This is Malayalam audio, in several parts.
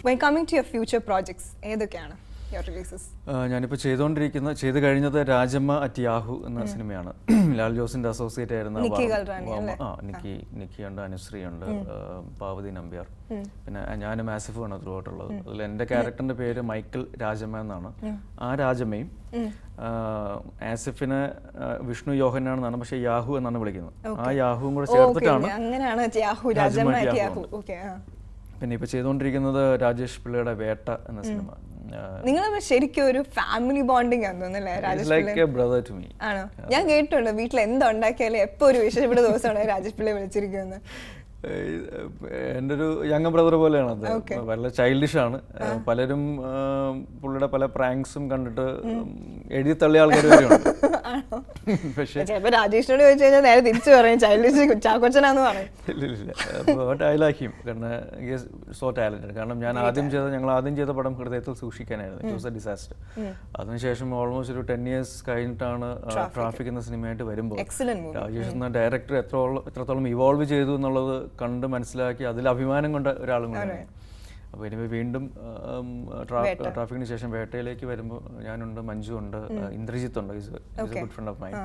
When coming to your future projects, ഏതൊക്കെയാണ് your releases? ഞാനിപ്പോൾ ചെയ്തു കഴിഞ്ഞത് രാജമ്മ അറ്റ് യാഹു എന്ന സിനിമയാണ്. ലാൽ ജോസിന്റെ അസോസിയേറ്റ് ആയിരുന്ന നിക്കി ഉണ്ട്, അനുശ്രീ ഉണ്ട്, പാവതി നമ്പ്യാർ, പിന്നെ ഞാനും ആസിഫുമാണ് ത്രൂ ഔട്ടുള്ളത്. അതിൽ എൻ്റെ ക്യാരക്ടറിന്റെ പേര് മൈക്കിൾ രാജമ്മ എന്നാണ്. ആ രാജമ്മയും ആസിഫിനെ വിഷ്ണു യോഹന്നാണെന്നാണ്, പക്ഷേ യാഹു എന്നാണ് വിളിക്കുന്നത്. ആ യാഹുവും കൂടെ ചേർത്തിട്ടാണ് പിന്നെ ഇപ്പൊ ചെയ്തുകൊണ്ടിരിക്കുന്നത് രാജേഷ് പിള്ളയുടെ വേട്ട എന്ന സിനിമ. നിങ്ങൾ ശരിക്കും ഒരു ഫാമിലി ബോണ്ടിങ് ആണെന്ന് തോന്നുന്നല്ലേ രാജേഷ് പിള്ള? ആണോ? ഞാൻ കേട്ടിട്ടുണ്ട് വീട്ടിൽ എന്തുണ്ടാക്കിയാലും എപ്പോ ഒരു വിശേഷപ്പെട്ട ദിവസമാണ് രാജേഷ് പിള്ളയെ വിളിച്ചിരിക്കുന്നത്. എൻ്റെ ഒരു യങ് ബ്രദർ പോലെയാണ് അത്. വളരെ ചൈൽഡിഷ് ആണ്. പലരും പുള്ളിയുടെ പല പ്രാങ്ക്സും കണ്ടിട്ട് എഴുതി തള്ളിയ ആൾക്കാർ വരെയുണ്ട്. പക്ഷേ രാജേഷിനോട് ചോദിച്ചു കഴിഞ്ഞാൽ നേരെ തിരിച്ചു പറയും ചൈൽഡിഷ് ചാക്കോച്ചനാന്ന് പറയും. ബട്ട് ഐ ലൈക്ക് ഹിം, കാരണം ഹി ഈസ് സോ ടാലന്റഡ്. കാരണം ഞങ്ങൾ ആദ്യം ചെയ്ത പടം ഹൃദയത്തിൽ സൂക്ഷിക്കാനായിരുന്നു. It was a disaster. അതിനുശേഷം ഓൾമോസ്റ്റ് ഒരു 10 years കഴിഞ്ഞിട്ടാണ് ട്രാഫിക് എന്ന സിനിമയായിട്ട് വരുമ്പോൾ രാജേഷ് എന്ന ഡയറക്ടർ എത്രത്തോളം ഇവോൾവ് ചെയ്തു എന്നുള്ളത് കണ്ട് മനസ്സിലാക്കി അതിൽ അഭിമാനം കൊണ്ട ഒരാളും കൂടെയാണ്. അപ്പോൾ ഇനി വീണ്ടും ട്രാഫിക്കിന് ശേഷം വേട്ടയിലേക്ക് വരുമ്പോൾ ഞാനുണ്ട്, മഞ്ജു ഉണ്ട്, ഇന്ദ്രജിത്ത് ഉണ്ട്, is A good friend of mine.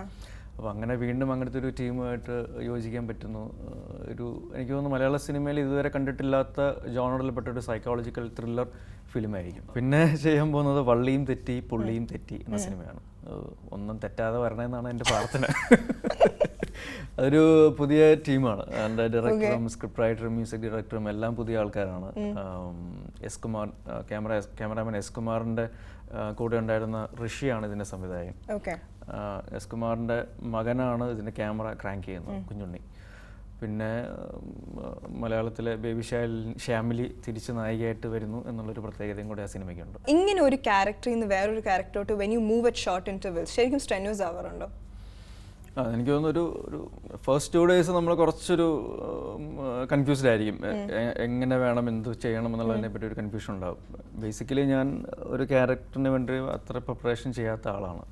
അപ്പോൾ അങ്ങനെ വീണ്ടും അങ്ങനത്തെ ഒരു ടീമുമായിട്ട് യോജിക്കാൻ പറ്റുന്നു. എനിക്ക് തോന്നുന്നു മലയാള സിനിമയിൽ ഇതുവരെ കണ്ടിട്ടില്ലാത്ത ജോണറിൽപ്പെട്ട ഒരു സൈക്കോളജിക്കൽ ത്രില്ലർ ഫിലിമായിരിക്കും. പിന്നെ ചെയ്യാൻ പോകുന്നത് വള്ളിയും തെറ്റി പുള്ളിയും തെറ്റി എന്ന സിനിമയാണ്. ഒന്നും തെറ്റാതെ വരണമെന്നാണ് എൻ്റെ പ്രാർത്ഥന. അതൊരു പുതിയ ടീമാണ്. എൻ്റെ ഡയറക്ടറും സ്ക്രിപ്റ്റ് റൈറ്ററും മ്യൂസിക് ഡയറക്ടറും എല്ലാം പുതിയ ആൾക്കാരാണ്. എസ് കുമാർ, ക്യാമറാമാൻ എസ് കുമാറിൻ്റെ കൂടെ ഉണ്ടായിരുന്ന ഋഷിയാണ് ഇതിൻ്റെ സംവിധായകൻ. എസ് കുമാറിൻ്റെ മകനാണ് ഇതിൻ്റെ ക്യാമറ ക്രാങ്ക് ചെയ്യുന്നത്, കുഞ്ഞുണ്ണി. പിന്നെ മലയാളത്തിലെ ബേബി ശ്യാമിലി തിരിച്ച് നായികയായിട്ട് വരുന്നു എന്നുള്ളൊരു പ്രത്യേകതയും കൂടെ ആ സിനിമയ്ക്കുണ്ട്. ഇങ്ങനെ ഒരു ക്യാരക്ടറിൽ നിന്ന് വേറൊരു ക്യാരക്ടറോട്ട് when you move at short intervals ശരിക്കും സ്ട്രെന്യൂസ് ആവാറുണ്ടോ? എനിക്ക് തോന്നുന്നു ഒരു ഫസ്റ്റ് 2 days നമ്മൾ കുറച്ചൊരു കൺഫ്യൂസ്ഡ് ആയിരിക്കും. എങ്ങനെ വേണം, എന്ത് ചെയ്യണം എന്നുള്ളതിനെ പറ്റി ഒരു കൺഫ്യൂഷൻ ഉണ്ടാവും. ബേസിക്കലി ഞാൻ ഒരു ക്യാരക്ടറിന് വേണ്ടി അത്ര പ്രിപ്പറേഷൻ ചെയ്യാത്ത ആളാണ്.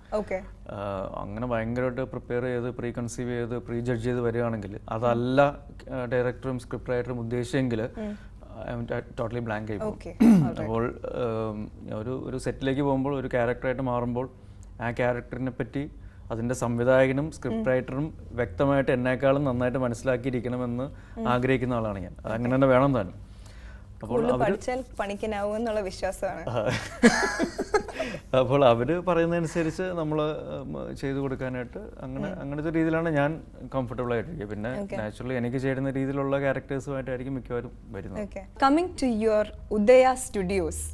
അങ്ങനെ ഭയങ്കരമായിട്ട് പ്രിപ്പയർ ചെയ്ത് പ്രീ കൺസീവ് ചെയ്ത് പ്രീ ജഡ്ജ് ചെയ്ത് വരികയാണെങ്കിൽ അതല്ല ഡയറക്ടറും സ്ക്രിപ്റ്റ് റൈറ്ററും ഉദ്ദേശിച്ചെങ്കിൽ ടോട്ടലി ബ്ലാങ്ക് ആയി പോകും. അപ്പോൾ ഒരു സെറ്റിലേക്ക് പോകുമ്പോൾ ഒരു ക്യാരക്ടറായിട്ട് മാറുമ്പോൾ ആ ക്യാരക്ടറിനെ പറ്റി അതിൻ്റെ സംവിധായകനും സ്ക്രിപ്റ്റ് റൈറ്ററും വ്യക്തമായിട്ട് എന്നെക്കാളും നന്നായിട്ട് മനസ്സിലാക്കിയിരിക്കണമെന്ന് ആഗ്രഹിക്കുന്ന ആളാണ് ഞാൻ. അതങ്ങനെ തന്നെ വേണം താനും. അപ്പോൾ അവർ പറയുന്നതനുസരിച്ച് നമ്മൾ ചെയ്തു കൊടുക്കാനായിട്ട് അങ്ങനത്തെ രീതിയിലാണ് ഞാൻ കംഫർട്ടബിൾ ആയിട്ടിരിക്കുക. പിന്നെ നാച്ചുറലി എനിക്ക് ചേരുന്ന രീതിയിലുള്ള ക്യാരക്ടേഴ്സുമായിട്ടായിരിക്കും മിക്കവാറും വരുന്നത്. Coming to your Udaya Studios,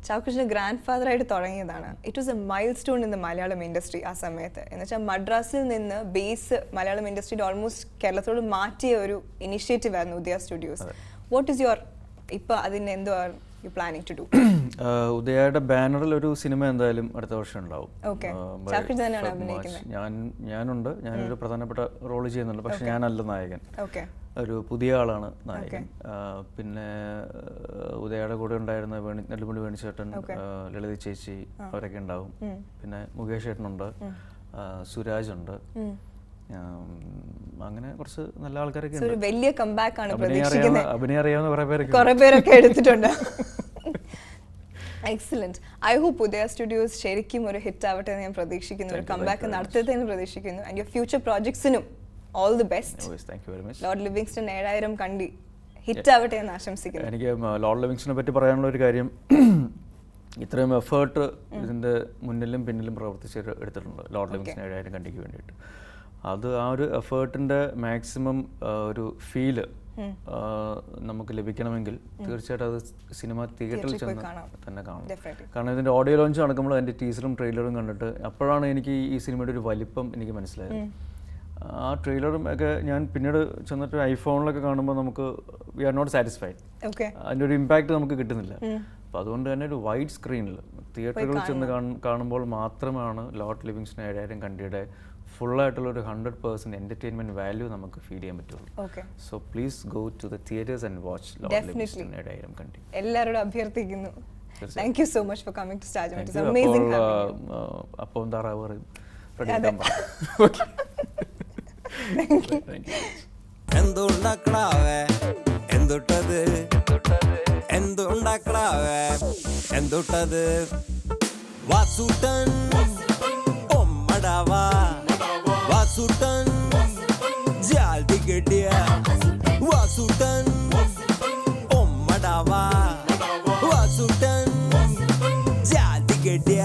ചാക്കോച്ചൻ്റെ ഗ്രാൻഡ് ഫാദർ ആയിട്ട് തുടങ്ങിയതാണ്. It was a milestone in the Malayalam industry ആ സമയത്ത്. എന്ന് വെച്ചാൽ മദ്രാസിൽ നിന്ന് ബേസ് മലയാളം ഇൻഡസ്ട്രിയുടെ ഓൾമോസ്റ്റ് കേരളത്തോട് മാറ്റിയ ഒരു ഇനിഷ്യേറ്റീവ് ആയിരുന്നു ഉദയ സ്റ്റുഡിയോസ്. വാട്ട് ഈസ് യുവർ ഇപ്പോൾ അതിന് എന്തോ യു പ്ലാനിങ് ടു ഡു? ഉദയയുടെ ബാനറിൽ ഒരു സിനിമ എന്തായാലും അടുത്ത വർഷം ഉണ്ടാവും. ഞാനുണ്ട്, ഞാനൊരു പ്രധാനപ്പെട്ട റോള് ചെയ്യുന്നുണ്ട്, പക്ഷെ ഞാനല്ല നായകൻ, ഒരു പുതിയ ആളാണ് നായകൻ. പിന്നെ ഉദയയുടെ കൂടെ ഉണ്ടായിരുന്ന നെടുമുടി വേണിച്ചേട്ടൻ, ലളിത ചേച്ചി, അവരൊക്കെ ഉണ്ടാവും. പിന്നെ മുകേഷ് ചേട്ടനുണ്ട്, സുരാജ് ഉണ്ട്, അങ്ങനെ കുറച്ച് നല്ല ആൾക്കാരൊക്കെ ഉണ്ട്. വലിയ കംബാക്ക് ആണ് അഭിനയം അറിയാവുന്ന കുറെ പേരൊക്കെ എടുത്തിട്ടുണ്ട്. Excellent. I hope Udaya studios ശരിക്കും ഒരു ഹിറ്റ് ആവട്ടെ എന്ന് ഞാൻ പ്രതീക്ഷിക്കുന്നു, ഒരു കംബാക്ക് നടത്തട്ടെ എന്ന് പ്രതീക്ഷിക്കുന്നു. ആൻഡ് യുവർ ഫ്യൂച്ചർ പ്രോജക്ട്സിനും all the best. Thank you very much. Lord Livingstone 7000 Kandi hit ആവട്ടെ എന്ന് ആശംസിക്കുന്നു. എനിക്ക് ലോർഡ് ലിവിങ്സ്റ്റനെ പറ്റി പറയാനുള്ള ഒരു കാര്യം, ഇത്രയും എഫേർട്ട് ഇതിൻ്റെ മുന്നിലും പിന്നിലും എടുത്തിട്ടുണ്ട് ലോർഡ് ലിവിങ്സ്റ്റൺ 7000 കണ്ടിക്ക് വേണ്ടിയിട്ട്. അത് ആ ഒരു എഫേർട്ടിൻ്റെ മാക്സിമം ഒരു ഫീല് നമുക്ക് ലഭിക്കണമെങ്കിൽ തീർച്ചയായിട്ടും അത് സിനിമ തിയേറ്ററിൽ ചെന്ന് തന്നെ കാണും. കാരണം ഇതിൻ്റെ ഓഡിയോ ലോഞ്ച് നടക്കുമ്പോൾ അതിൻ്റെ ടീസറും ട്രെയിലറും കണ്ടിട്ട് അപ്പോഴാണ് എനിക്ക് ഈ സിനിമയുടെ ഒരു വലിപ്പം എനിക്ക് മനസ്സിലായത്. ആ ട്രെയിലറും ഒക്കെ ഞാൻ പിന്നീട് ചെന്നിട്ട് ഐഫോണിലൊക്കെ കാണുമ്പോൾ നമുക്ക് വി ആർ നോട്ട് സാറ്റിസ്ഫൈഡ്. അതിൻ്റെ ഒരു ഇമ്പാക്റ്റ് നമുക്ക് കിട്ടുന്നില്ല. അപ്പോൾ അതുകൊണ്ട് തന്നെ ഒരു വൈഡ് സ്ക്രീനിൽ തിയേറ്ററുകളിൽ ചെന്ന് കാണുമ്പോൾ മാത്രമാണ് ലോർഡ് ലിവിങ്സ്റ്റൺ 7000 കണ്ടിയുടെ ഫുള്ളായിട്ടുള്ള ഒരു 100% എൻ്റർടൈൻമെൻറ്റ് വാല്യൂ നമുക്ക് ഫീൽ ചെയ്യാൻ പറ്റുള്ളൂ. So please go to the theatres and watch Lord Livingstone 7000 Kandi. എല്ലാവരോടും അഭ്യർത്ഥിക്കുന്നു. Thank you so much for coming to Star Jam. It is amazing having you. അപ്പോൾ താറാവ് എന്തുണ്ടാക്കണാവേ എന്തുട്ടത് എന്തുണ്ടാക്കടാവേ എന്തുട്ടത് വാസുട്ടൻ ഒമ്മടാവാ വാസുട്ടൻ ജാൽതി കെട്ടിയ വാസുട്ടൻ ഒമ്മടാവാ വാസുട്ടൻ ജാൽതി കെട്ടിയ